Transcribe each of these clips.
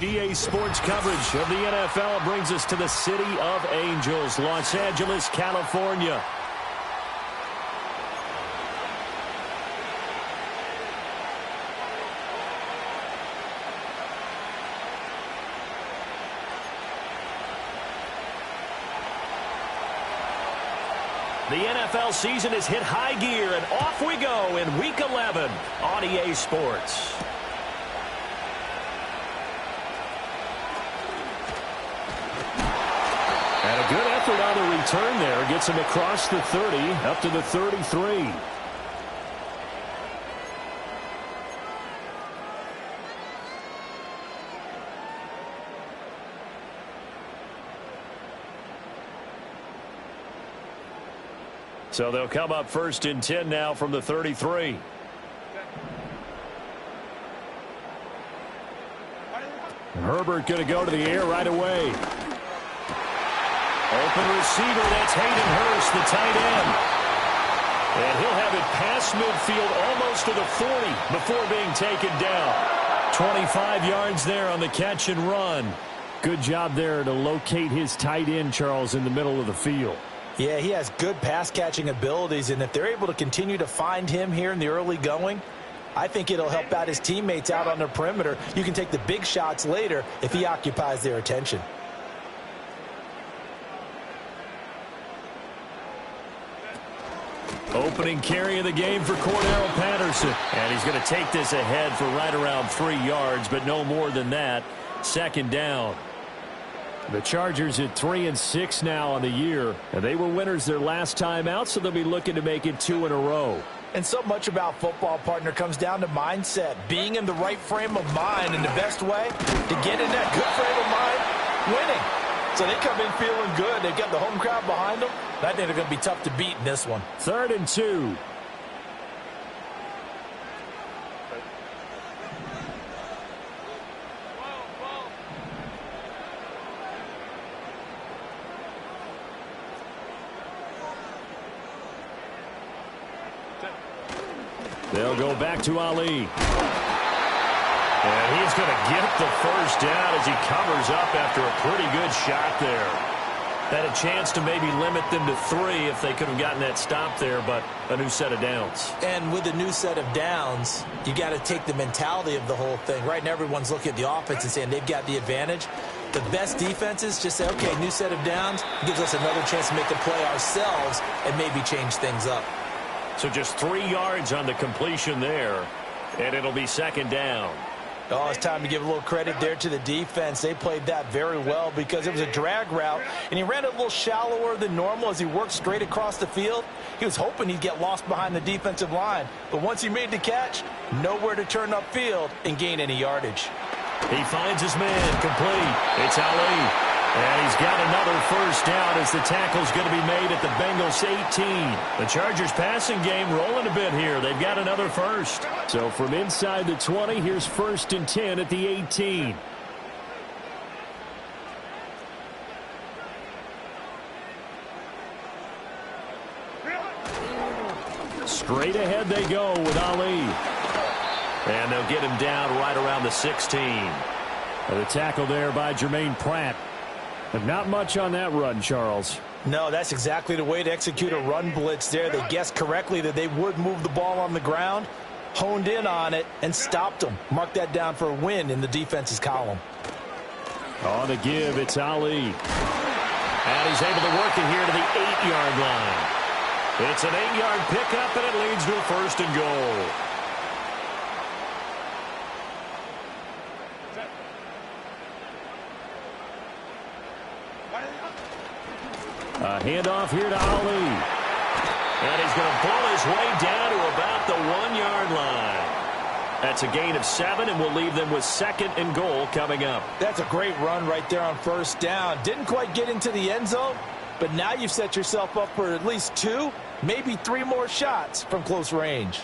EA Sports coverage of the NFL brings us to the City of Angels, Los Angeles, California. The NFL season has hit high gear, and off we go in Week 11 on EA Sports. And a good effort on the return there. Gets him across the 30, up to the 33. So they'll come up 1st and 10 now from the 33. And Herbert going to go to the air right away. Open receiver, that's Hayden Hurst, the tight end. And he'll have it past midfield almost to the 40 before being taken down. 25 yards there on the catch and run. Good job there to locate his tight end, Charles, in the middle of the field. Yeah, he has good pass-catching abilities, and if they're able to continue to find him here in the early going, I think it'll help out his teammates out on the perimeter. You can take the big shots later if he occupies their attention. Opening carry of the game for Cordell Patterson. And he's going to take this ahead for right around 3 yards, but no more than that. 2nd down. The Chargers at 3-6 now on the year, and they were winners their last time out, so they'll be looking to make it 2 in a row. And so much about football, partner, comes down to mindset, being in the right frame of mind, and the best way to get in that good frame of mind, winning. So they come in feeling good. They've got the home crowd behind them. I think they're going to be tough to beat in this one. 3rd and 2. They'll go back to Ali. And he's going to get the first down as he covers up after a pretty good shot there. Had a chance to maybe limit them to 3 if they could have gotten that stop there, but a new set of downs. And with a new set of downs, you got to take the mentality of the whole thing. Right now, everyone's looking at the offense and saying they've got the advantage. The best defenses just say, okay, new set of downs gives us another chance to make the play ourselves and maybe change things up. So just 3 yards on the completion there, and it'll be 2nd down. Oh, it's time to give a little credit there to the defense. They played that very well because it was a drag route, and he ran it a little shallower than normal as he worked straight across the field. He was hoping he'd get lost behind the defensive line, but once he made the catch, nowhere to turn upfield and gain any yardage. He finds his man complete. It's Ali. And he's got another first down as the tackle's going to be made at the Bengals 18. The Chargers passing game rolling a bit here. They've got another first. So from inside the 20, here's 1st and 10 at the 18. Straight ahead they go with Ali. And they'll get him down right around the 16. And the tackle there by Jermaine Pratt. But not much on that run, Charles. No, that's exactly the way to execute a run blitz there. They guessed correctly that they would move the ball on the ground, honed in on it, and stopped them. Mark that down for a win in the defense's column. On the give, it's Ali. And he's able to work it here to the 8-yard line. It's an 8-yard pickup, and it leads to a 1st and goal. A handoff here to Ali. And he's going to pull his way down to about the 1-yard line. That's a gain of 7, and we'll leave them with 2nd and goal coming up. That's a great run right there on 1st down. Didn't quite get into the end zone, but now you've set yourself up for at least 2, maybe 3 more shots from close range.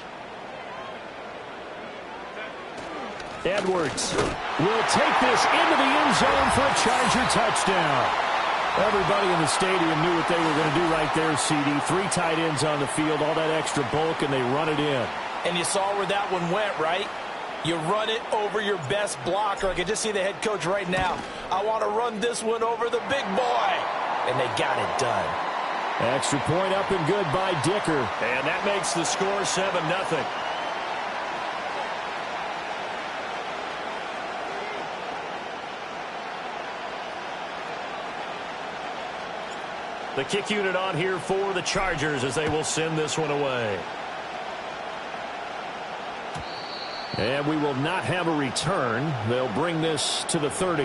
Edwards will take this into the end zone for a Charger touchdown. Everybody in the stadium knew what they were going to do right there, CD. 3 tight ends on the field, all that extra bulk, and they run it in. And you saw where that one went, right? You run it over your best blocker. I can just see the head coach right now. I want to run this one over the big boy. And they got it done. Extra point up and good by Dicker. And that makes the score 7-0. The kick unit on here for the Chargers as they will send this one away. And we will not have a return. They'll bring this to the 30.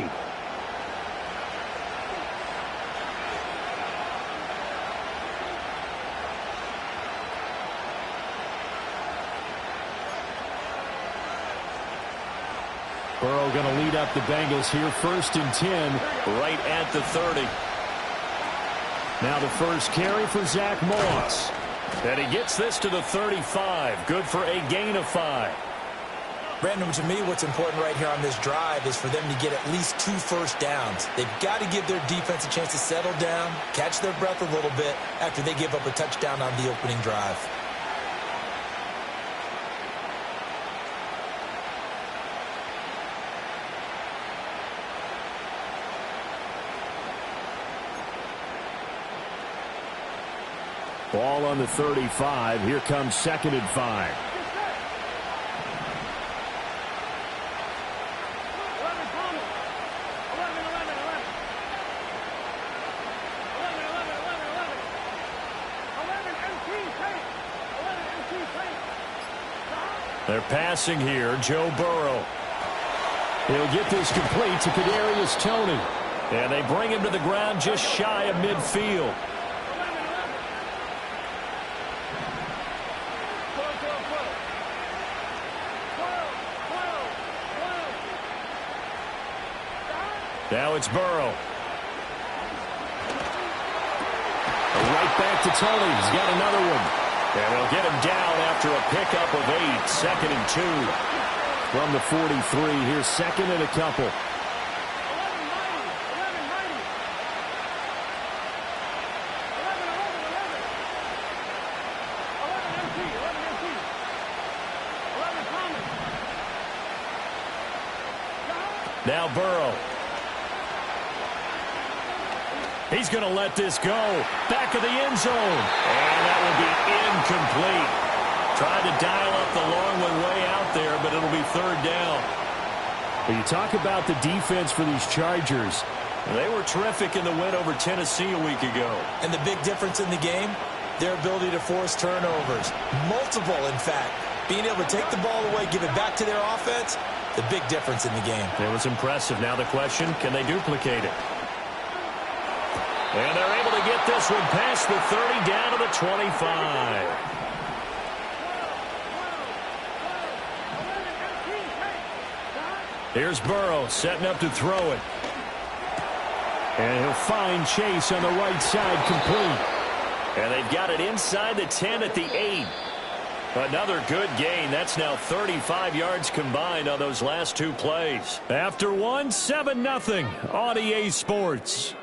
Burrow going to lead up the Bengals here, 1st and 10, right at the 30. Now the first carry for Zach Moss. And he gets this to the 35. Good for a gain of 5. Brandon, to me, what's important right here on this drive is for them to get at least 2 first downs. They've got to give their defense a chance to settle down, catch their breath a little bit after they give up a touchdown on the opening drive. Ball on the 35. Here comes 2nd and 5. They're passing here. Joe Burrow. He'll get this complete to Kadarius Toney. And they bring him to the ground just shy of midfield. Now it's Burrow. Right back to Toney. He's got another one. And they'll get him down after a pickup of 8. 2nd and 2. From the 43. Here's 2nd and a couple. Now Burrow. He's going to let this go. Back of the end zone. And that will be incomplete. Trying to dial up the long one way out there, but it'll be 3rd down. When you talk about the defense for these Chargers, they were terrific in the win over Tennessee a week ago. And the big difference in the game, their ability to force turnovers. Multiple, in fact. Being able to take the ball away, give it back to their offense, the big difference in the game. It was impressive. Now the question, can they duplicate it? And they're able to get this one past the 30 down to the 25. Here's Burrow setting up to throw it. And he'll find Chase on the right side complete. And they've got it inside the 10 at the 8. Another good gain. That's now 35 yards combined on those last 2 plays. After one, 7-0 on EA Sports.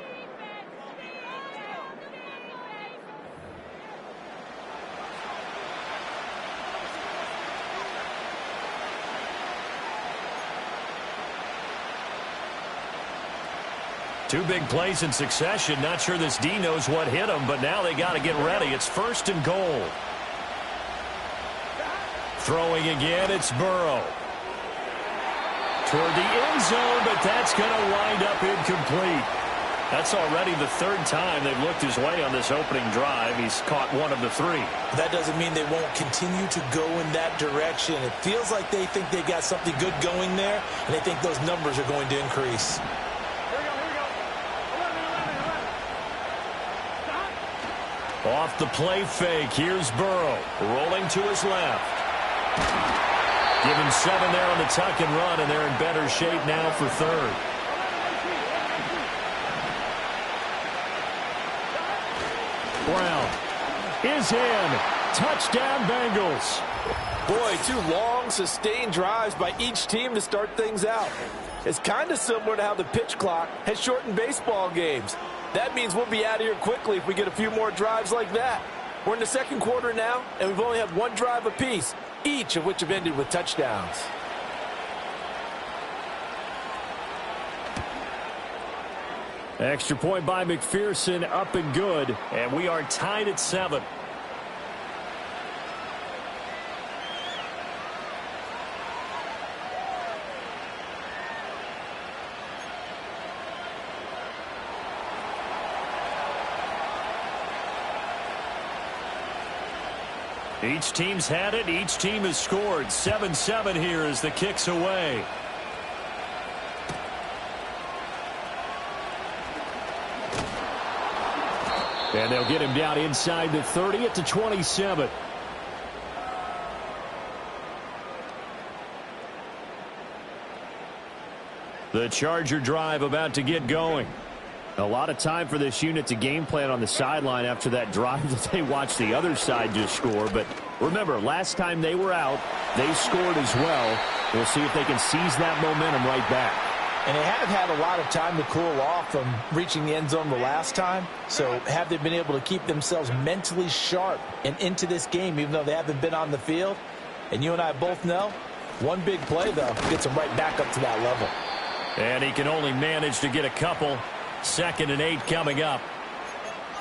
Two big plays in succession. Not sure this D knows what hit him, but now they got to get ready. It's 1st and goal. Throwing again, it's Burrow. Toward the end zone, but that's going to wind up incomplete. That's already the 3rd time they've looked his way on this opening drive. He's caught 1 of the 3. That doesn't mean they won't continue to go in that direction. It feels like they think they've got something good going there, and they think those numbers are going to increase. Off the play fake, here's Burrow, rolling to his left. Give him 7 there on the tuck and run, and they're in better shape now for 3rd. Brown is in. Touchdown, Bengals. Boy, 2 long, sustained drives by each team to start things out. It's kind of similar to how the pitch clock has shortened baseball games. That means we'll be out of here quickly if we get a few more drives like that. We're in the 2nd quarter now, and we've only had 1 drive apiece, each of which have ended with touchdowns. Extra point by McPherson, up and good. And we are tied at 7. Each team's had it. Each team has scored. 7-7 here as the kick's away. And they'll get him down inside the 30 at the 27. The Charger drive about to get going. A lot of time for this unit to game plan on the sideline after that drive that they watched the other side just score. But remember, last time they were out, they scored as well. We'll see if they can seize that momentum right back. And they have had a lot of time to cool off from reaching the end zone the last time. So have they been able to keep themselves mentally sharp and into this game, even though they haven't been on the field? And you and I both know, one big play, though, gets them right back up to that level. And he can only manage to get a couple. 2nd and 8 coming up.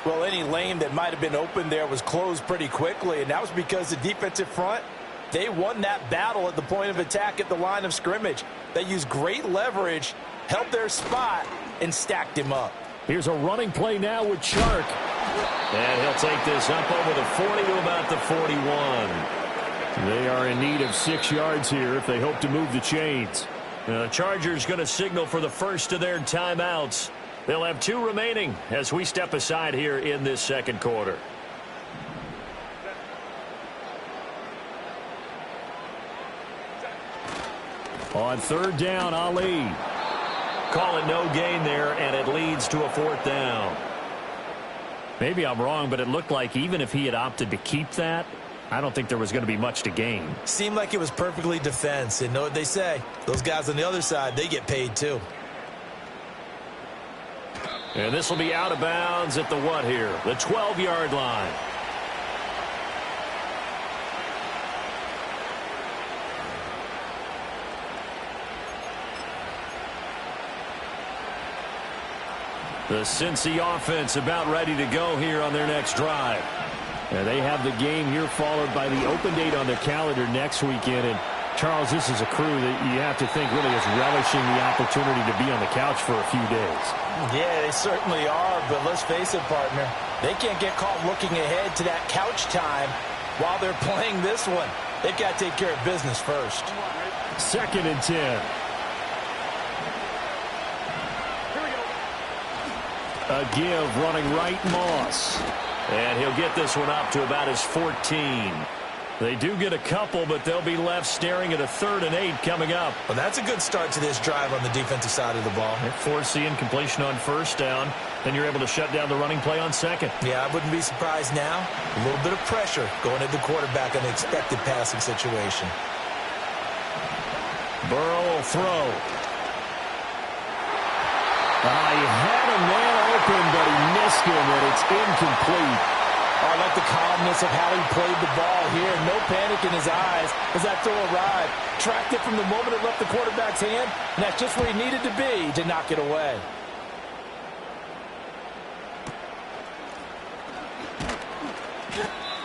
Well, any lane that might have been open there was closed pretty quickly, and that was because the defensive front, they won that battle at the point of attack at the line of scrimmage. They used great leverage, held their spot, and stacked him up. Here's a running play now with Chark. And he'll take this up over the 40 to about the 41. They are in need of 6 yards here if they hope to move the chains. The Chargers going to signal for the first of their timeouts. They'll have 2 remaining as we step aside here in this second quarter. On 3rd down, Ali. Call it no gain there, and it leads to a 4th down. Maybe I'm wrong, but it looked like even if he had opted to keep that, I don't think there was going to be much to gain. Seemed like it was perfectly defense. And know what they say? Those guys on the other side, they get paid too. And this will be out of bounds at the what here? The 12-yard line. The Cincy offense about ready to go here on their next drive. And they have the game here followed by the open date on their calendar next weekend. And Charles, this is a crew that you have to think really is relishing the opportunity to be on the couch for a few days. Yeah, they certainly are, but let's face it, partner. They can't get caught looking ahead to that couch time while they're playing this one. They've got to take care of business first. 2nd and 10. A give running right, Moss. And he'll get this one up to about his 14. They do get a couple, but they'll be left staring at a 3rd and 8 coming up. Well, that's a good start to this drive on the defensive side of the ball. Force the incompletion on 1st down. Then you're able to shut down the running play on 2nd. Yeah, I wouldn't be surprised now. A little bit of pressure going at the quarterback in the expected passing situation. Burrow will throw. He had a man open, but he missed him, and it's incomplete. I like the calmness of how he played the ball here. No panic in his eyes as that throw arrived. Tracked it from the moment it left the quarterback's hand, and that's just where he needed to be to knock it away.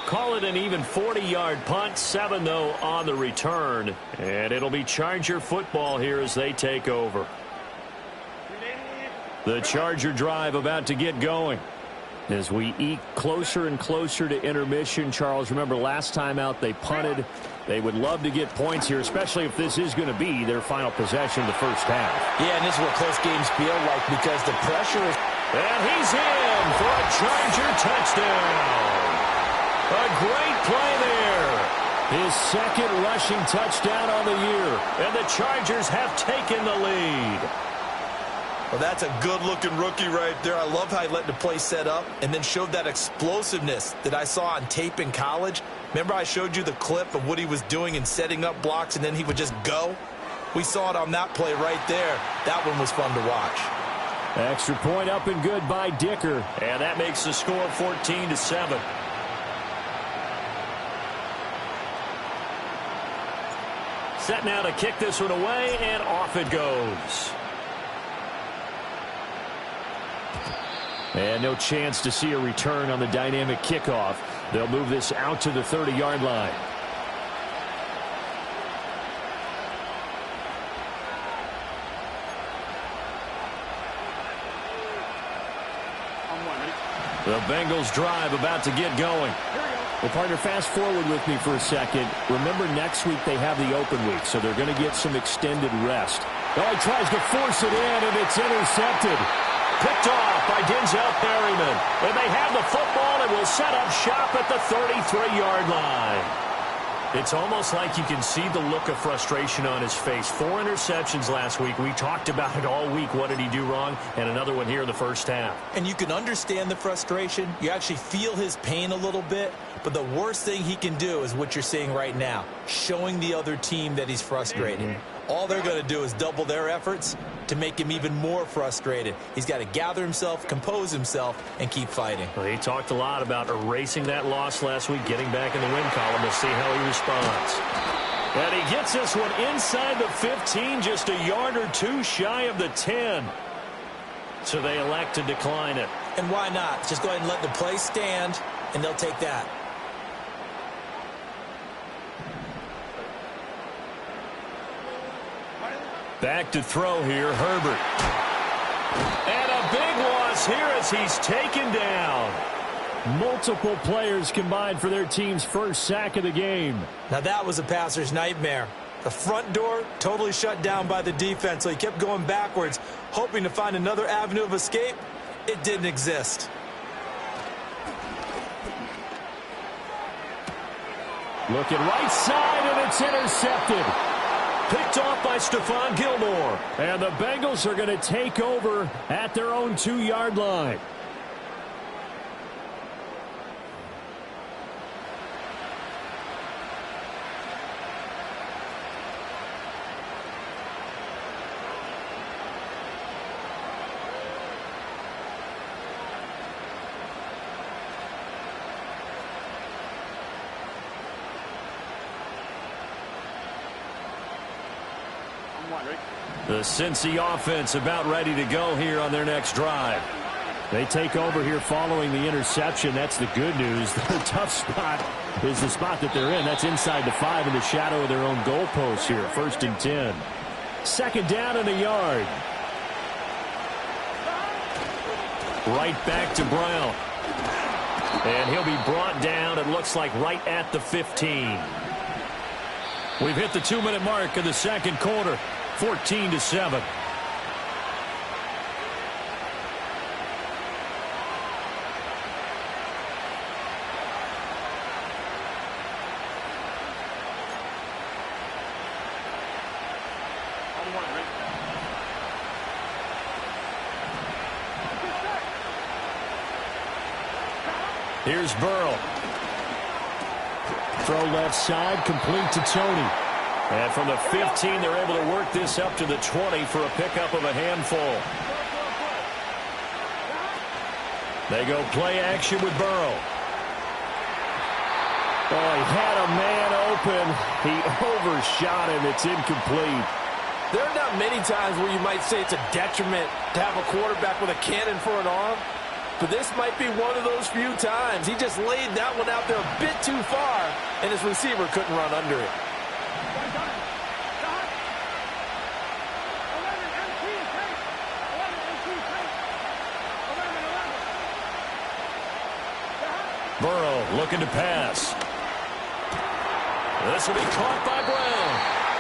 Call it an even 40-yard punt. 7, though, on the return. And it'll be Charger football here as they take over. The Charger drive about to get going. As we eke closer and closer to intermission, Charles, remember last time out they punted. They would love to get points here, especially if this is going to be their final possession of the first half. Yeah, and this is what close games feel like because the pressure is... And he's in for a Charger touchdown. A great play there. His 2nd rushing touchdown on the year. And the Chargers have taken the lead. Well, that's a good-looking rookie right there. I love how he let the play set up and then showed that explosiveness that I saw on tape in college. Remember I showed you the clip of what he was doing and setting up blocks, and then he would just go? We saw it on that play right there. That one was fun to watch. Extra point up and good by Dicker. And that makes the score 14-7. Set now to kick this one away, and off it goes. And no chance to see a return on the dynamic kickoff. They'll move this out to the 30-yard line. The Bengals drive about to get going. Well, partner, fast forward with me for a second. Remember, next week they have the open week, so they're going to get some extended rest. Oh, he tries to force it in, and it's intercepted. Picked off by Denzel Perryman. And they have the football and will set up shop at the 33-yard line. It's almost like you can see the look of frustration on his face. 4 interceptions last week. We talked about it all week. What did he do wrong? And another one here in the first half. And you can understand the frustration. You actually feel his pain a little bit. But the worst thing he can do is what you're seeing right now, showing the other team that he's frustrated. All they're going to do is double their efforts to make him even more frustrated. He's got to gather himself, compose himself, and keep fighting. Well, he talked a lot about erasing that loss last week, getting back in the win column. We'll see how he responds. And he gets this one inside the 15, just a yard or two shy of the 10. So they elect to decline it. And why not? Just go ahead and let the play stand, and they'll take that. Back to throw here, Herbert. And a big loss here as he's taken down. Multiple players combined for their team's first sack of the game. Now that was a passer's nightmare. The front door totally shut down by the defense, so he kept going backwards, hoping to find another avenue of escape. It didn't exist. Looking right side, and it's intercepted. Picked off by Stephon Gilmore. And the Bengals are going to take over at their own 2-yard line. The Cincy offense about ready to go here on their next drive. They take over here following the interception. That's the good news. Their tough spot is the spot that they're in. That's inside the 5 in the shadow of their own goalpost here. 1st and 10. 2nd down and a yard. Right back to Brown. And he'll be brought down, it looks like, right at the 15. We've hit the 2-minute mark of the second quarter. 14-7. Here's Burrow. Throw left side, complete to Tony. And from the 15, they're able to work this up to the 20 for a pickup of a handful. They go play action with Burrow. Oh, he had a man open. He overshot him. It's incomplete. There are not many times where you might say it's a detriment to have a quarterback with a cannon for an arm. But this might be one of those few times. He just laid that one out there a bit too far, and his receiver couldn't run under it. Burrow looking to pass. This will be caught by Brown.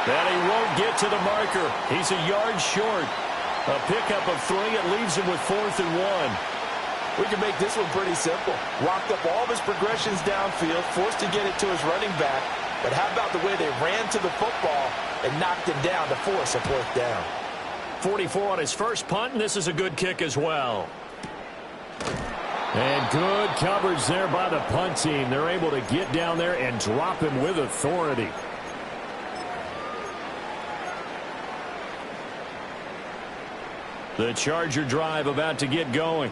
And he won't get to the marker. He's a yard short. A pickup of 3. It leaves him with 4th and 1. We can make this one pretty simple. Locked up all of his progressions downfield, forced to get it to his running back. But how about the way they ran to the football and knocked him down to force a 4th down? 44 on his first punt, and this is a good kick as well. And good coverage there by the punt team. They're able to get down there and drop him with authority. The Charger drive about to get going.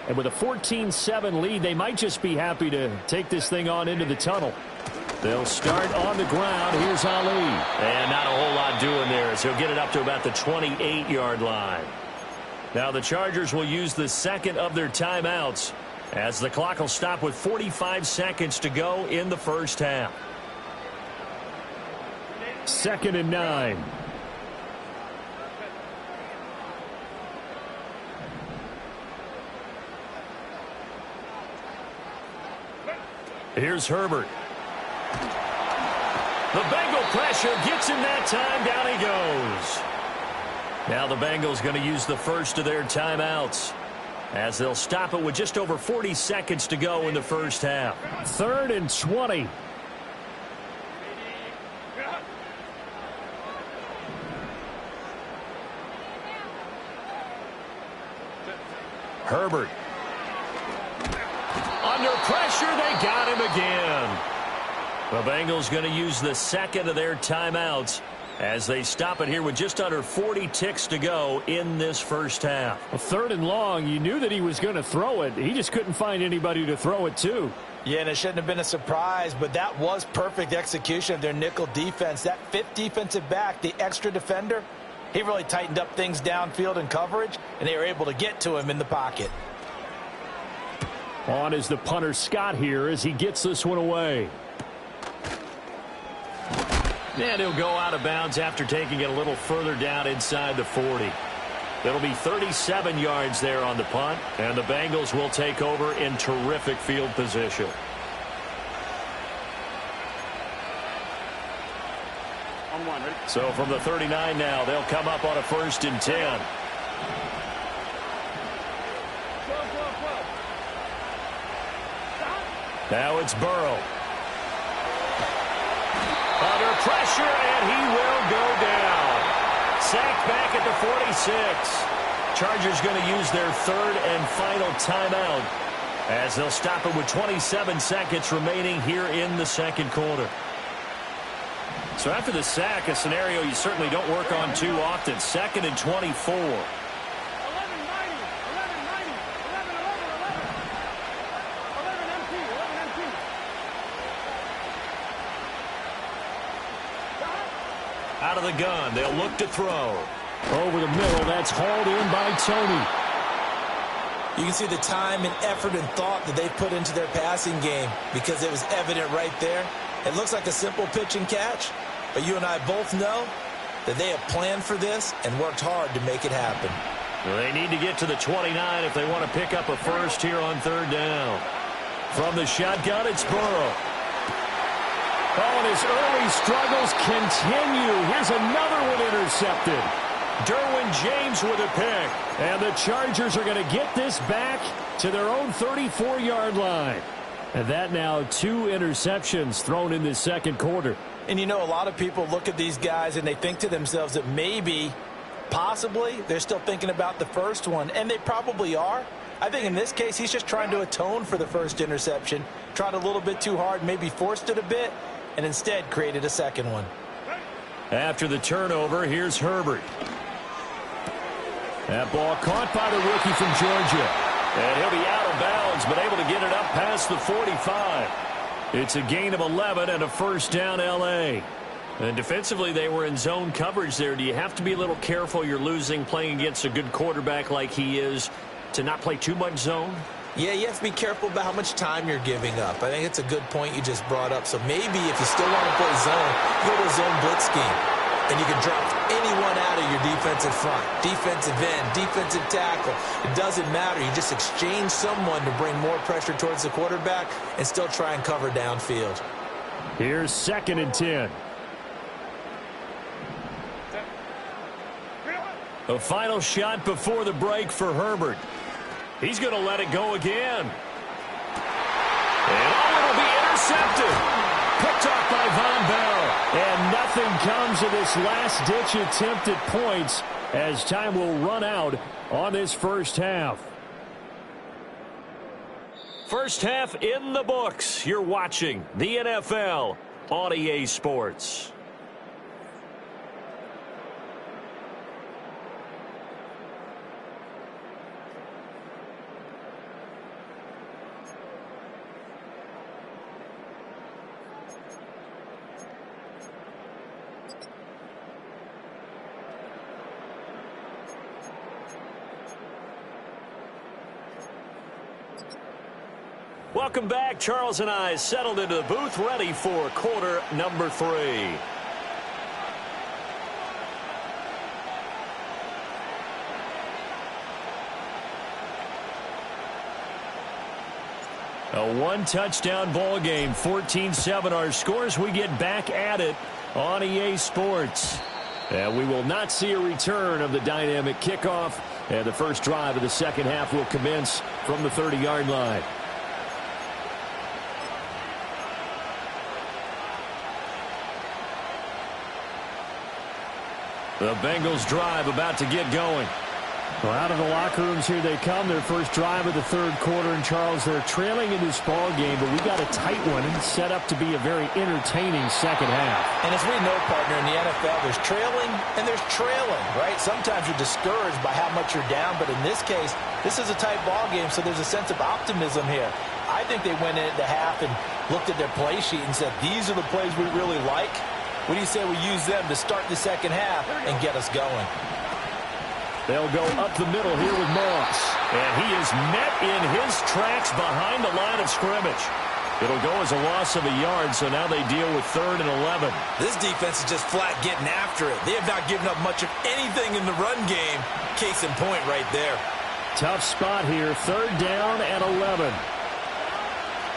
And with a 14-7 lead, they might just be happy to take this thing on into the tunnel. They'll start on the ground. Here's Ali. And not a whole lot doing there, so he'll get it up to about the 28-yard line. Now the Chargers will use the second of their timeouts as the clock will stop with 45 seconds to go in the first half. 2nd and 9. Here's Herbert. The Bengal pressure gets him that time. Down he goes. Now the Bengals going to use the first of their timeouts as they'll stop it with just over 40 seconds to go in the first half. 3rd and 20. Herbert. Under pressure, they got him again. The Bengals going to use the second of their timeouts as they stop it here with just under 40 ticks to go in this first half. 3rd and long, you knew that he was going to throw it. He just couldn't find anybody to throw it to. Yeah, and it shouldn't have been a surprise, but that was perfect execution of their nickel defense. That 5th defensive back, the extra defender, he really tightened up things downfield in coverage, and they were able to get to him in the pocket. On is the punter Scott here as he gets this one away. And he'll go out of bounds after taking it a little further down inside the 40. It'll be 37 yards there on the punt, and the Bengals will take over in terrific field position. So from the 39 now, they'll come up on a 1st and 10. Now it's Burrow. Under pressure, and he will go down. Sacked back at the 46. Chargers going to use their 3rd and final timeout as they'll stop it with 27 seconds remaining here in the second quarter. So after the sack, a scenario you certainly don't work on too often. 2nd and 24. Out of the gun, they'll look to throw. Over the middle, that's hauled in by Tony. You can see the time and effort and thought that they put into their passing game because it was evident right there. It looks like a simple pitch and catch, but you and I both know that they have planned for this and worked hard to make it happen. Well, they need to get to the 29 if they want to pick up a first here on 3rd down. From the shotgun, it's Burrow. Oh, and his early struggles continue. Here's another one intercepted. Derwin James with a pick. And the Chargers are going to get this back to their own 34-yard line. And that now 2 interceptions thrown in this second quarter. And you know, a lot of people look at these guys and they think to themselves that maybe, possibly, they're still thinking about the first one. And they probably are. I think in this case, he's just trying to atone for the first interception. Tried a little bit too hard, maybe forced it a bit, and instead created a second one. After the turnover, here's Herbert. That ball caught by the rookie from Georgia. And he'll be out of bounds, but able to get it up past the 45. It's a gain of 11 and a 1st down L.A. And defensively, they were in zone coverage there. Do you have to be a little careful? You're losing playing against a good quarterback like he is to not play too much zone? Yeah, you have to be careful about how much time you're giving up. I think it's a good point you just brought up. So maybe if you still want to play zone, go to a zone blitz scheme. And you can drop anyone out of your defensive front, defensive end, defensive tackle. It doesn't matter. You just exchange someone to bring more pressure towards the quarterback and still try and cover downfield. Here's 2nd and 10. A final shot before the break for Herbert. He's going to let it go again. And it'll be intercepted. Picked off by Von Bell. And nothing comes of this last-ditch attempt at points as time will run out on this first half. First half in the books. You're watching the NFL on EA Sports. Welcome back. Charles and I settled into the booth, ready for quarter number 3. A one-touchdown ball game, 14-7 our scores. We get back at it on EA Sports. And we will not see a return of the dynamic kickoff. And the first drive of the second half will commence from the 30-yard line. The Bengals drive about to get going. Well, out of the locker rooms here they come. Their first drive of the third quarter. And, Charles, they're trailing in this ball game, but we got a tight one and set up to be a very entertaining second half. And as we know, partner, in the NFL, there's trailing and there's trailing, right? Sometimes you're discouraged by how much you're down, but in this case, this is a tight ball game, so there's a sense of optimism here. I think they went into half and looked at their play sheet and said, these are the plays we really like. What do you say we use them to start the second half and get us going? They'll go up the middle here with Moss. And he is met in his tracks behind the line of scrimmage. It'll go as a loss of a yard, so now they deal with 3rd and 11. This defense is just flat getting after it. They have not given up much of anything in the run game. Case in point right there. Tough spot here, 3rd down and 11.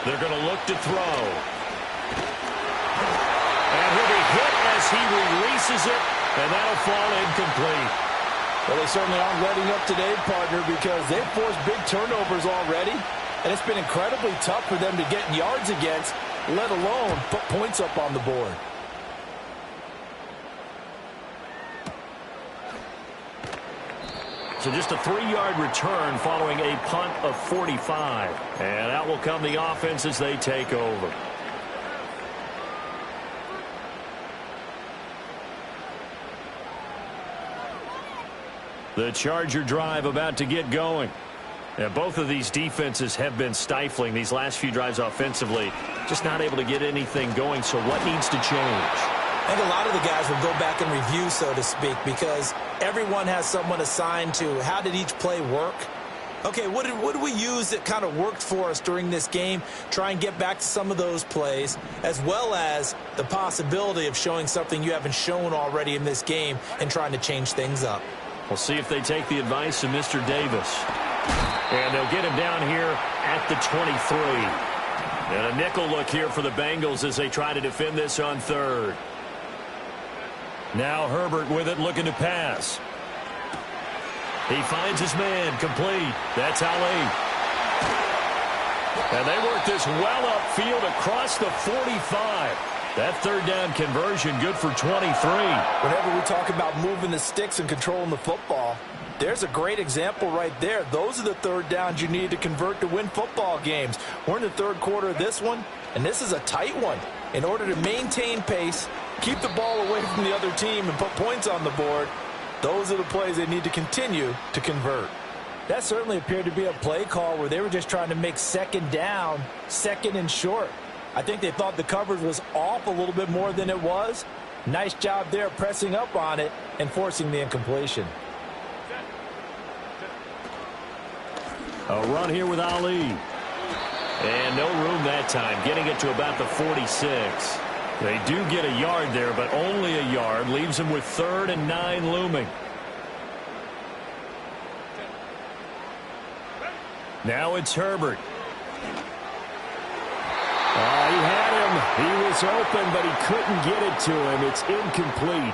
They're going to look to throw. And he'll be hit as he releases it, and that'll fall incomplete. Well, they certainly aren't letting up today, partner, because they've forced big turnovers already, and it's been incredibly tough for them to get yards against, let alone put points up on the board. So just a 3-yard return following a punt of 45. And out will come the offense as they take over. The Charger drive about to get going. And both of these defenses have been stifling these last few drives offensively. Just not able to get anything going, so what needs to change? I think a lot of the guys will go back and review, so to speak, because everyone has someone assigned to how did each play work. Okay, what did we use that kind of worked for us during this game? Try and get back to some of those plays, as well as the possibility of showing something you haven't shown already in this game and trying to change things up. We'll see if they take the advice of Mr. Davis. And they'll get him down here at the 23. And a nickel look here for the Bengals as they try to defend this on 3rd. Now Herbert with it, looking to pass. He finds his man, complete. That's Ali. And they work this well upfield across the 45. That 3rd down conversion good for 23. Whenever we talk about moving the sticks and controlling the football, there's a great example right there. Those are the 3rd downs you need to convert to win football games. We're in the 3rd quarter of this one, and this is a tight one. In order to maintain pace, keep the ball away from the other team, and put points on the board, those are the plays they need to continue to convert. That certainly appeared to be a play call where they were just trying to make 2nd down, 2nd and short. I think they thought the coverage was off a little bit more than it was. Nice job there pressing up on it and forcing the incompletion. A run here with Ali. And no room that time, getting it to about the 46. They do get a yard there, but only a yard. Leaves them with 3rd and 9 looming. Now it's Herbert. He had him. He was open, but he couldn't get it to him. It's incomplete.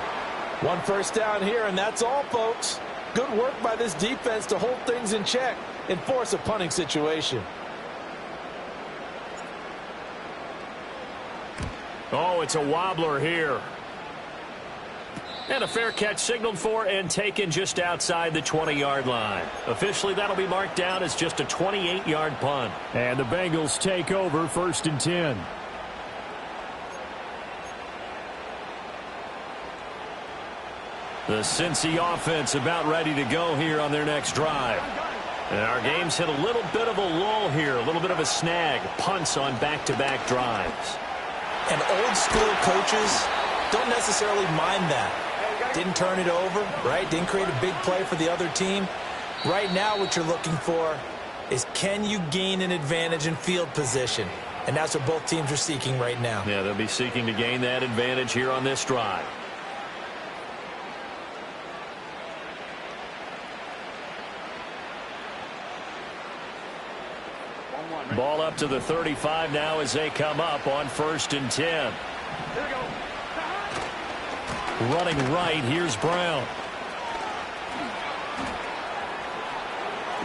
1 first down here, and that's all, folks. Good work by this defense to hold things in check and force a punting situation. Oh, it's a wobbler here. And a fair catch signaled for and taken just outside the 20-yard line. Officially, that'll be marked down as just a 28-yard punt. And the Bengals take over 1st and 10. The Cincy offense about ready to go here on their next drive. And our game's hit a little bit of a lull here, a little bit of a snag. Punts on back-to-back drives. And old school coaches don't necessarily mind that. Didn't turn it over, right? Didn't create a big play for the other team. Right now what you're looking for is can you gain an advantage in field position? And that's what both teams are seeking right now. Yeah, they'll be seeking to gain that advantage here on this drive. Ball up to the 35 now as they come up on 1st and 10. Running right, here's Brown.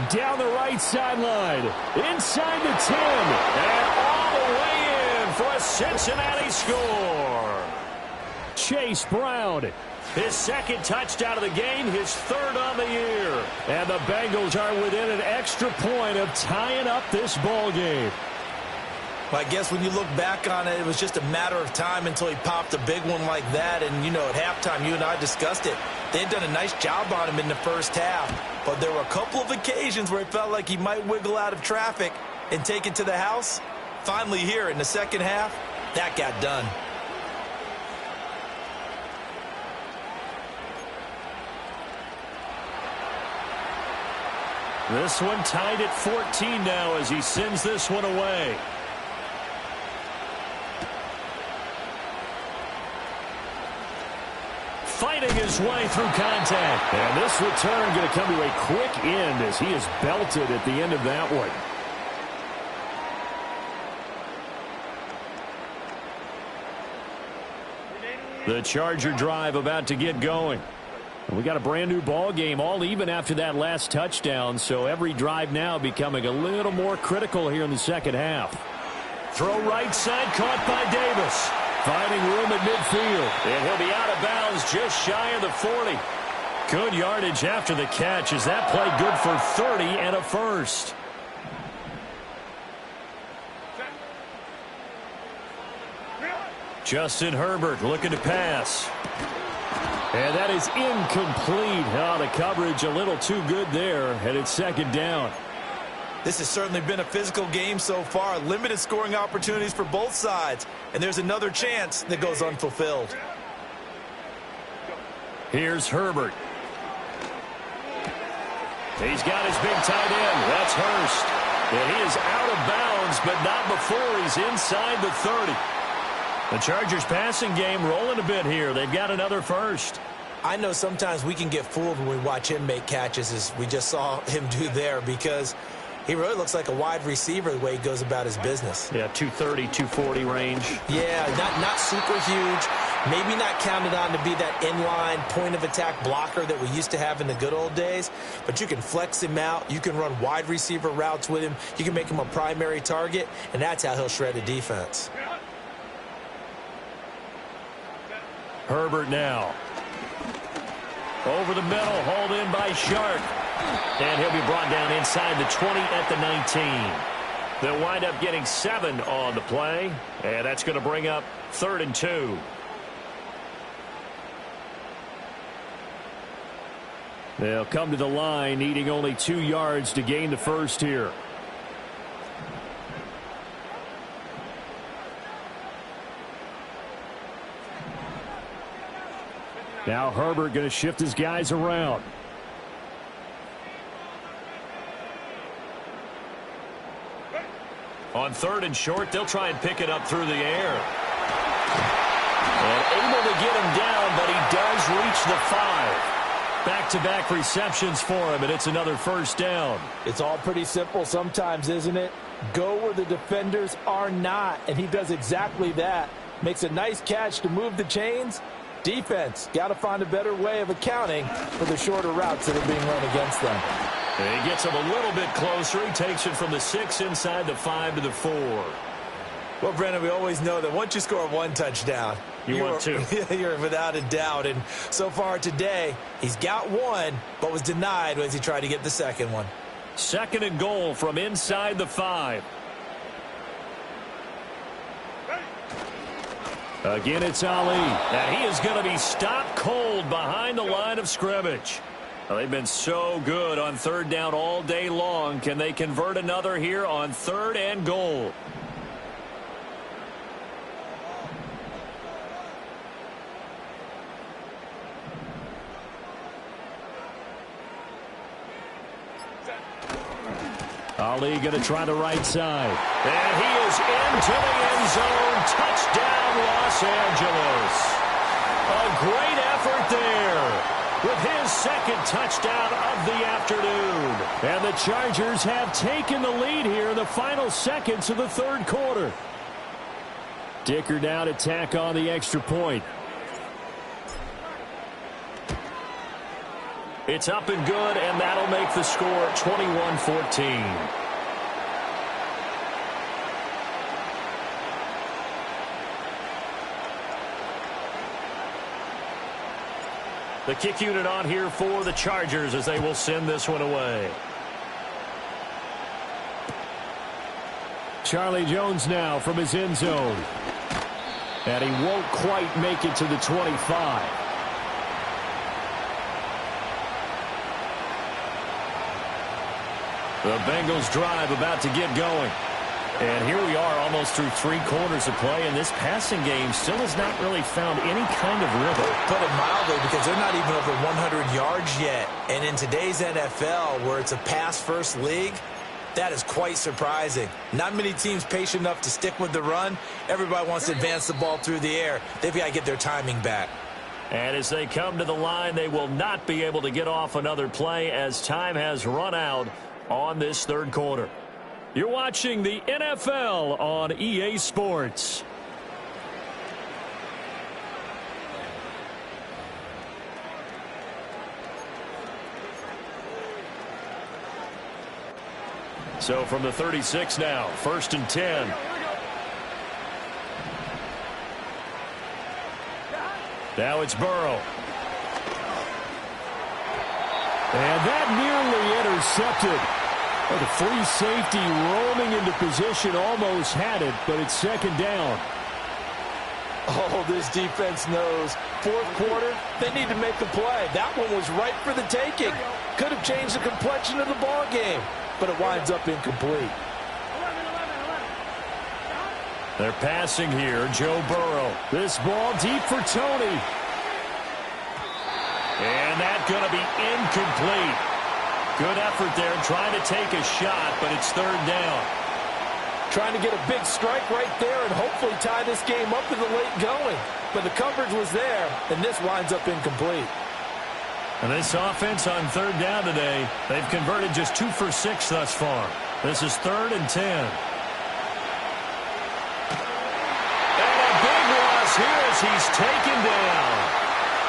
Down the right sideline, inside the 10, and all the way in for a Cincinnati score. Chase Brown. His second touchdown of the game, his 3rd on the year. And the Bengals are within an extra point of tying up this ball game. Well, I guess when you look back on it, it was just a matter of time until he popped a big one like that. And, you know, at halftime, you and I discussed it. They had done a nice job on him in the first half. But there were a couple of occasions where it felt like he might wiggle out of traffic and take it to the house. Finally here in the second half, that got done. This one tied at 14 now as he sends this one away. Fighting his way through contact. And this return going to come to a quick end as he is belted at the end of that one. The Charger drive about to get going. We got a brand new ball game, all even after that last touchdown, so every drive now becoming a little more critical here in the second half. Throw right side, caught by Davis. Finding room at midfield. And he'll be out of bounds just shy of the 40. Good yardage after the catch. Is that play good for 30 and a first? Justin Herbert looking to pass. And that is incomplete. Oh, the coverage a little too good there, and it's 2nd down. This has certainly been a physical game so far. Limited scoring opportunities for both sides. And there's another chance that goes unfulfilled. Here's Herbert. He's got his big tight end. That's Hurst. And he is out of bounds, but not before he's inside the 30. The Chargers passing game rolling a bit here. They've got another first. I know sometimes we can get fooled when we watch him make catches, as we just saw him do there, because he really looks like a wide receiver the way he goes about his business. Yeah, 230, 240 range. Yeah, not super huge. Maybe not counted on to be that inline point-of-attack blocker that we used to have in the good old days. But you can flex him out. You can run wide receiver routes with him. You can make him a primary target, and that's how he'll shred a defense. Herbert now. Over the middle, hauled in by Sharp. And he'll be brought down inside the 20 at the 19. They'll wind up getting 7 on the play. And that's going to bring up 3rd and 2. They'll come to the line, needing only 2 yards to gain the first here. Now Herbert going to shift his guys around. On 3rd and short, they'll try and pick it up through the air. And able to get him down, but he does reach the 5. Back-to-back receptions for him, and it's another first down. It's all pretty simple sometimes, isn't it? Go where the defenders are not, and he does exactly that. Makes a nice catch to move the chains. Defense, got to find a better way of accounting for the shorter routes that are being run against them. And he gets him a little bit closer. He takes it from the 6 inside the 5 to the 4. Well, Brendan, we always know that once you score 1 touchdown, you want 2. You're without a doubt. And so far today, he's got 1, but was denied as he tried to get the second one. 2nd and goal from inside the 5. Again, it's Ali. And he is going to be stopped cold behind the line of scrimmage. Well, they've been so good on 3rd down all day long. Can they convert another here on 3rd and goal? Ali going to try the right side. And he is into the end zone. Touchdown, Los Angeles. A great effort there with his second touchdown of the afternoon. And the Chargers have taken the lead here in the final seconds of the third quarter. Dicker now to tack on the extra point. It's up and good, and that'll make the score 21-14. The kick unit on here for the Chargers as they will send this one away. Charlie Jones now from his end zone. And he won't quite make it to the 25. The Bengals drive about to get going. And here we are almost through 3 quarters of play, and this passing game still has not really found any kind of rhythm. Put it mildly, because they're not even over 100 yards yet. And in today's NFL, where it's a pass-first league, that is quite surprising. Not many teams patient enough to stick with the run. Everybody wants to advance the ball through the air. They've got to get their timing back. And as they come to the line, they will not be able to get off another play as time has run out on this third quarter. You're watching the NFL on EA Sports. So from the 36 now, 1st and 10. Now it's Burrow. And that nearly intercepted. Oh, the free safety roaming into position almost had it, but it's second down. Oh, this defense knows. Fourth quarter, they need to make a play. That one was right for the taking. Could have changed the complexion of the ball game, but it winds up incomplete. They're passing here, Joe Burrow. This ball deep for Tony. And that's going to be incomplete. Good effort there, trying to take a shot, but it's third down. Trying to get a big strike right there and hopefully tie this game up in the late going. But the coverage was there, and this winds up incomplete. And this offense on third down today, they've converted just 2 for 6 thus far. This is 3rd and 10. And a big loss here as he's taken down.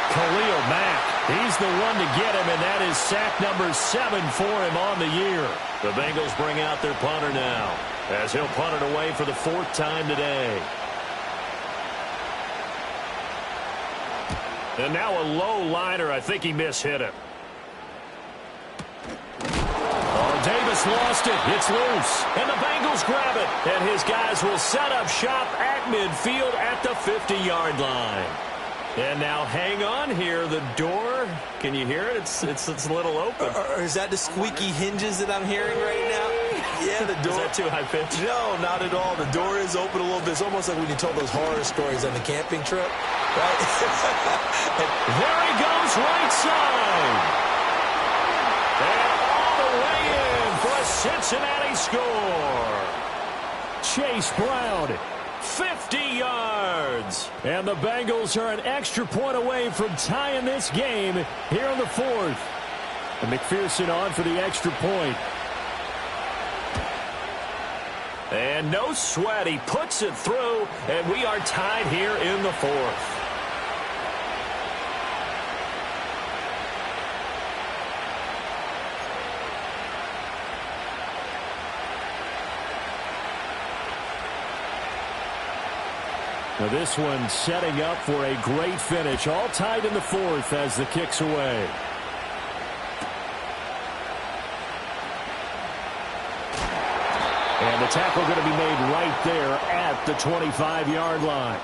Khalil Mack, he's the one to get him, and that is sack number 7 for him on the year. The Bengals bring out their punter now, as he'll punt it away for the 4th time today. And now a low liner. I think he mishit it. Oh, Davis lost it. It's loose. And the Bengals grab it. And his guys will set up shop at midfield at the 50-yard line. And now hang on here. The door, can you hear it? It's a little open. Or is that the squeaky hinges that I'm hearing right now? Yeah, the door. Is that too high pitched? No, not at all. The door is open a little bit. It's almost like when you told those horror stories on the camping trip, right? There he goes, right side. And all the way in for a Cincinnati score. Chase Brown, 50 yards. And the Bengals are an extra point away from tying this game here in the 4th. And McPherson on for the extra point. And no sweat. He puts it through, and we are tied here in the 4th. Now this one setting up for a great finish. All tied in the 4th as the kick's away. And the tackle going to be made right there at the 25-yard line.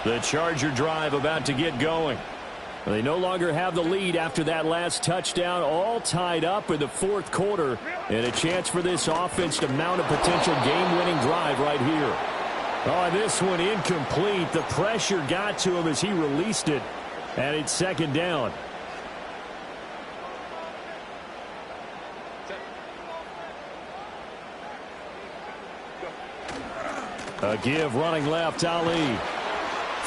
The Charger drive about to get going. They no longer have the lead after that last touchdown, all tied up in the 4th quarter, and a chance for this offense to mount a potential game-winning drive right here. Oh, this one incomplete. The pressure got to him as he released it. And it's second down. A give running left, Ali.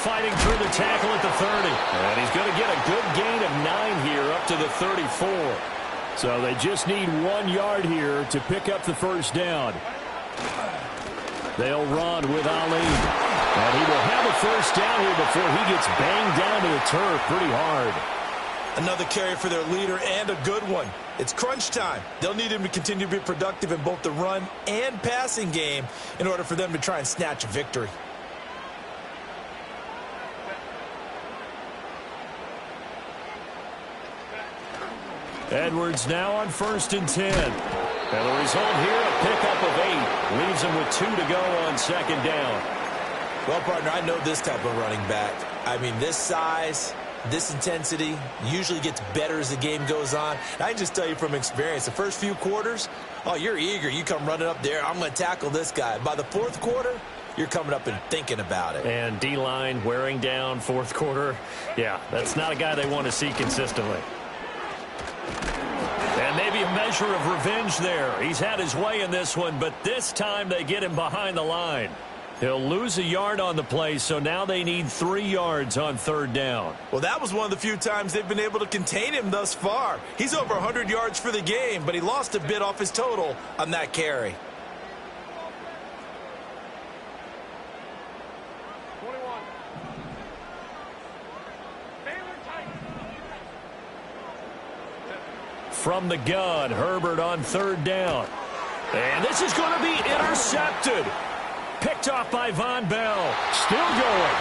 Fighting through the tackle at the 30. And he's going to get a good gain of 9 here up to the 34. So they just need 1 yard here to pick up the first down. They'll run with Ali. And he will have a first down here before he gets banged down to the turf pretty hard. Another carry for their leader and a good one. It's crunch time. They'll need him to continue to be productive in both the run and passing game in order for them to try and snatch a victory. Edwards now on 1st and 10. And the result here, a pickup of 8. Leaves him with 2 to go on 2nd down. Well, partner, I know this type of running back. I mean, this size, this intensity usually gets better as the game goes on. And I can just tell you from experience, the first few quarters, oh, you're eager. You come running up there, I'm going to tackle this guy. By the 4th quarter, you're coming up and thinking about it. And D-line wearing down 4th quarter. Yeah, that's not a guy they want to see consistently. And maybe a measure of revenge there. He's had his way in this one, but this time they get him behind the line. He'll lose a yard on the play, so now they need 3 yards on 3rd down. Well, that was one of the few times they've been able to contain him thus far. He's over 100 yards for the game, but he lost a bit off his total on that carry. From the gun, Herbert on 3rd down. And this is going to be intercepted. Picked off by Von Bell. Still going.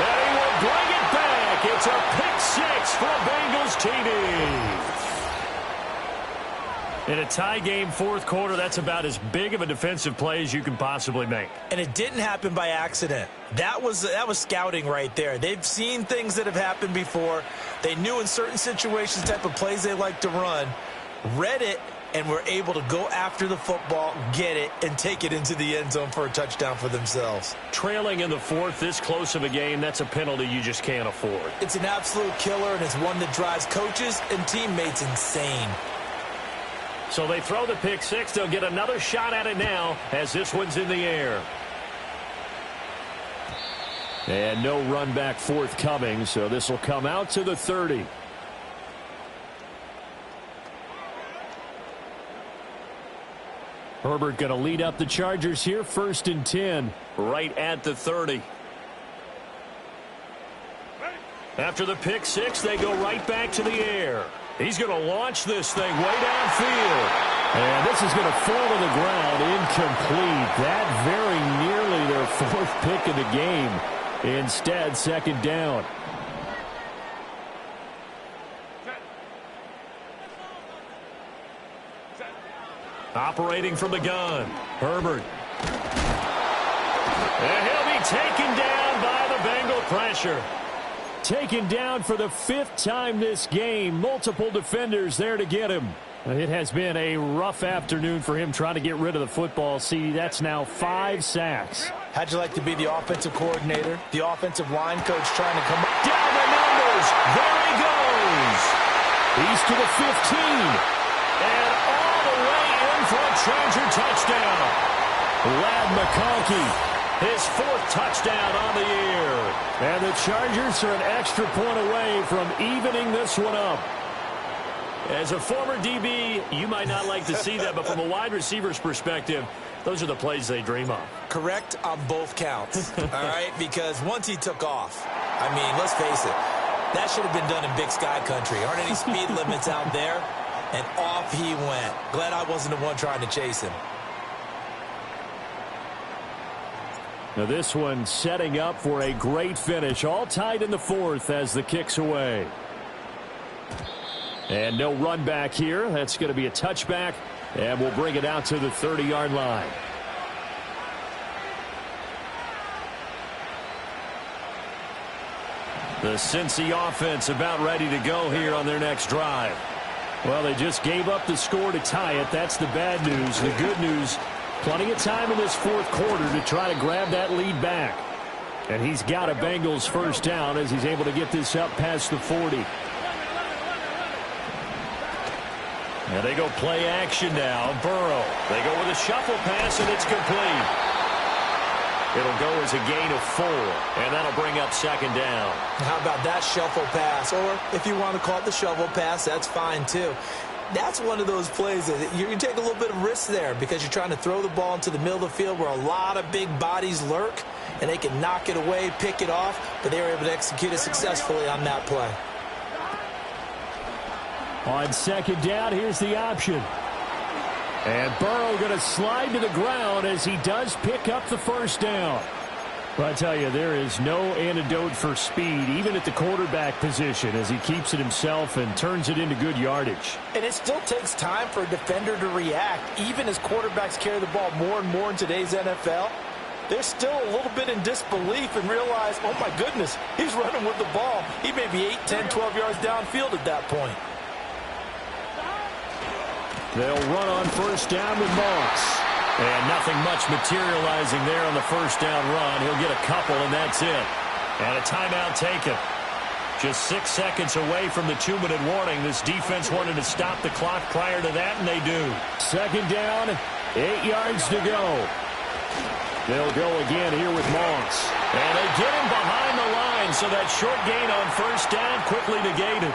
And he will bring it back. It's a pick 6 for Bengals TD. In a tie game, 4th quarter, that's about as big of a defensive play as you can possibly make. And it didn't happen by accident. That was scouting right there. They've seen things that have happened before. They knew in certain situations the type of plays they like to run, read it, and were able to go after the football, get it, and take it into the end zone for a touchdown for themselves. Trailing in the 4th, this close of a game, that's a penalty you just can't afford. It's an absolute killer, and it's one that drives coaches and teammates insane. So they throw the pick 6. They'll get another shot at it now as this one's in the air. And no run back forthcoming, so this will come out to the 30. Herbert going to lead up the Chargers here, 1st and 10, right at the 30. After the pick 6, they go right back to the air. He's going to launch this thing way downfield. And this is going to fall to the ground incomplete. That very nearly their 4th pick of the game. Instead, 2nd down. Operating from the gun, Herbert. And he'll be taken down by the Bengal pressure. Taken down for the 5th time this game. Multiple defenders there to get him. It has been a rough afternoon for him trying to get rid of the football. See, that's now 5 sacks. How'd you like to be the offensive coordinator, the offensive line coach trying to come up? Down the numbers. There he goes. He's to the 15. And all the way in for a Charger touchdown. Lad McConkey. His 4th touchdown on the year. And the Chargers are an extra point away from evening this one up. As a former DB, you might not like to see that, but from a wide receiver's perspective, those are the plays they dream of. Correct on both counts, all right? Because once he took off, I mean, let's face it, that should have been done in Big Sky country. Aren't any speed limits out there? And off he went. Glad I wasn't the one trying to chase him. Now this one setting up for a great finish. All tied in the 4th as the kick's away. And no run back here. That's going to be a touchback. And we'll bring it out to the 30-yard line. The Cincy offense about ready to go here on their next drive. Well, they just gave up the score to tie it. That's the bad news. The good news, plenty of time in this 4th quarter to try to grab that lead back. And he's got a Bengals first down as he's able to get this up past the 40. And they go play action now. Burrow. They go with a shuffle pass, and it's complete. It'll go as a gain of 4, and that'll bring up second down. How about that shuffle pass? Or if you want to call it the shovel pass, that's fine too. That's one of those plays that you can take a little bit of risk there because you're trying to throw the ball into the middle of the field where a lot of big bodies lurk, and they can knock it away, pick it off, but they were able to execute it successfully on that play. On second down, here's the option. And Burrow going to slide to the ground as he does pick up the first down. But I tell you, there is no antidote for speed, even at the quarterback position, as he keeps it himself and turns it into good yardage. And it still takes time for a defender to react, even as quarterbacks carry the ball more and more in today's NFL. They're still a little bit in disbelief and realize, oh my goodness, he's running with the ball. He may be 8, 10, 12 yards downfield at that point. They'll run on first down with Moss. And nothing much materializing there on the first down run. He'll get a couple, and that's it. And a timeout taken. Just 6 seconds away from the 2-minute warning. This defense wanted to stop the clock prior to that, and they do. Second down, 8 yards to go. They'll go again here with Moss. And they get him behind the line, so that short gain on first down quickly negated.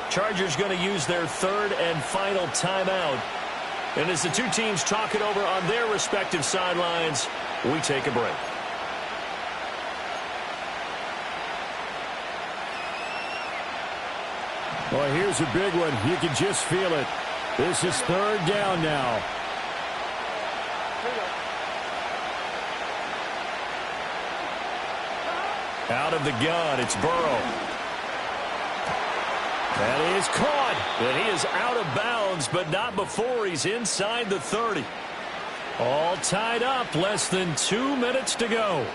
Chargers going to use their third and final timeout. And as the two teams talk it over on their respective sidelines, we take a break. Well, here's a big one. You can just feel it. This is third down now. Out of the gun, it's Burrow. That is caught, and he is out of bounds, but not before he's inside the 30. All tied up, less than 2 minutes to go.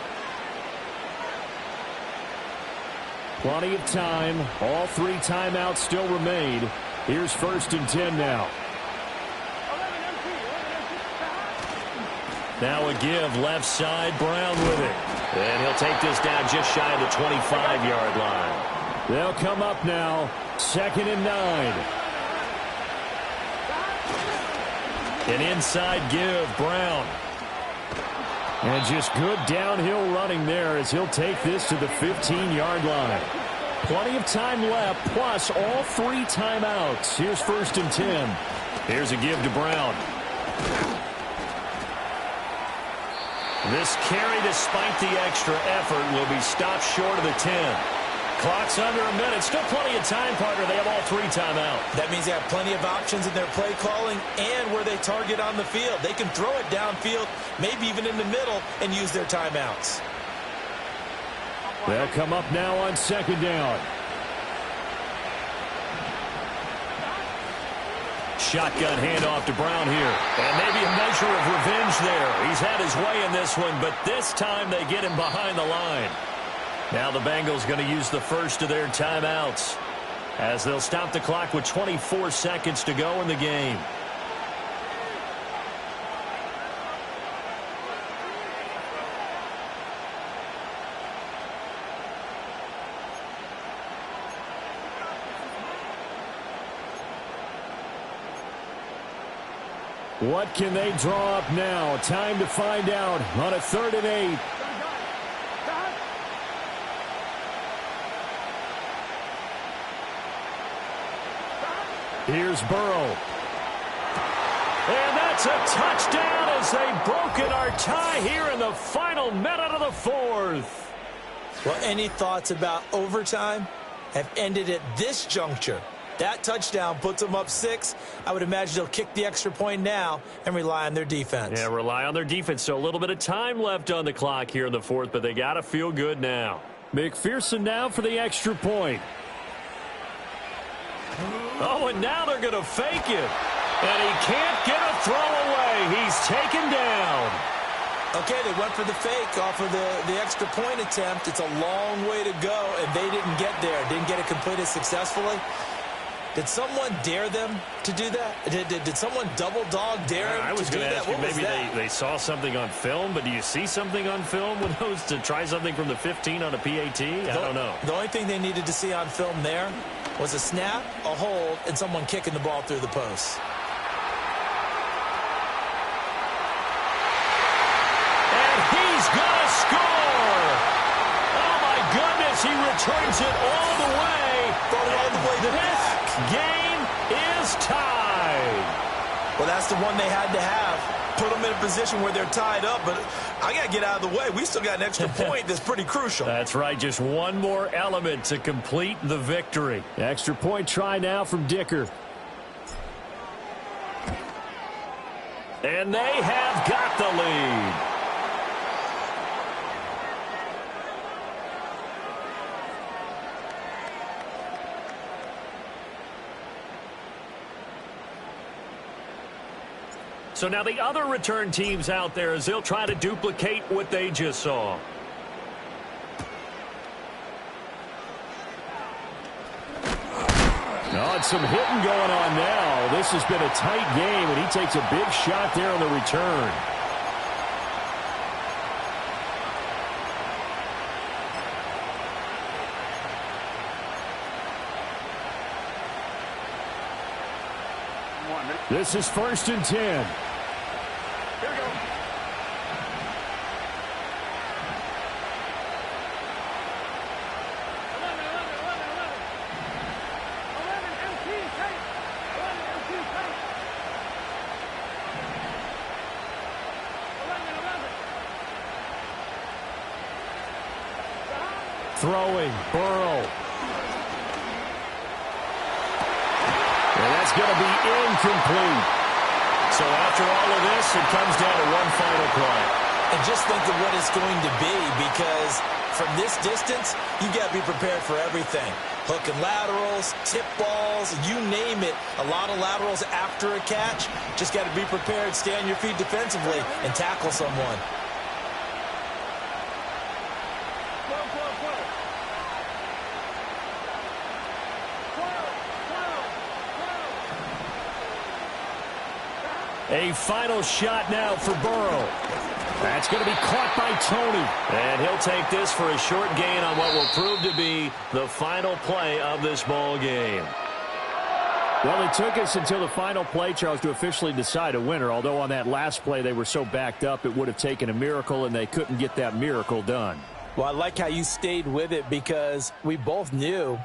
Plenty of time. All 3 timeouts still remain. Here's first and 10 now. Now a give left side, Brown with it. And he'll take this down just shy of the 25-yard line. They'll come up now. Second and 9. An inside give, Brown. And just good downhill running there as he'll take this to the 15-yard line. Plenty of time left, plus all 3 timeouts. Here's first and 10. Here's a give to Brown. This carry, despite the extra effort, will be stopped short of the 10. Clock's under a minute. Still plenty of time, partner. They have all 3 timeouts. That means they have plenty of options in their play calling and where they target on the field. They can throw it downfield, maybe even in the middle, and use their timeouts. They'll come up now on second down. Shotgun handoff to Brown here. And maybe a measure of revenge there. He's had his way in this one, but this time they get him behind the line. Now the Bengals going to use the first of their timeouts as they'll stop the clock with 24 seconds to go in the game. What can they draw up now? Time to find out on a 3rd and 8. Here's Burrow. And that's a touchdown as they've broken our tie here in the final minute of the 4th. Well, any thoughts about overtime have ended at this juncture. That touchdown puts them up 6. I would imagine they'll kick the extra point now and rely on their defense. Yeah, rely on their defense. So a little bit of time left on the clock here in the 4th, but they got to feel good now. McPherson now for the extra point. Oh, and now they're going to fake it. And he can't get a throw away. He's taken down. Okay, they went for the fake off of the extra point attempt. It's a long way to go, and they didn't get there. Didn't get it completed successfully. Did someone dare them to do that? Did someone double dog dare them I was to do going to that? ask you, What was maybe that? they saw something on film, but do you see something on film with those to try something from the 15 on a PAT? I don't know. The only thing they needed to see on film there was a snap, a hold, and someone kicking the ball through the post. And he's going to score! Oh, my goodness, he returns it all the way. Brought it all the way back. This game is tied. Well, that's the one they had to have. Put them in a position where they're tied up, but I got to get out of the way. We still got an extra point that's pretty crucial. That's right, just one more element to complete the victory. Extra point try now from Dicker. And they have got the lead. So now the other return teams out there as they'll try to duplicate what they just saw. Oh, it's some hitting going on now. This has been a tight game, and he takes a big shot there on the return. This is 1st and 10. Here we go. Throwing, Burrow. And that's going to be incomplete. So after all of this, it comes down to one final play. And just think of what it's going to be, because from this distance, you got to be prepared for everything. Hook and laterals, tip balls, you name it. A lot of laterals after a catch. Just got to be prepared, stay on your feet defensively, and tackle someone. A final shot now for Burrow. That's going to be caught by Tony. And he'll take this for a short gain on what will prove to be the final play of this ball game. Well, it took us until the final play, Charles, to officially decide a winner. Although on that last play they were so backed up, it would have taken a miracle, and they couldn't get that miracle done. Well, I like how you stayed with it, because we both knew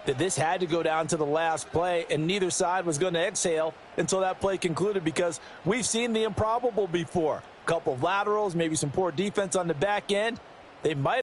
that this had to go down to the last play, and neither side was going to exhale until that play concluded, because we've seen the improbable before. A couple of laterals, maybe some poor defense on the back end. They might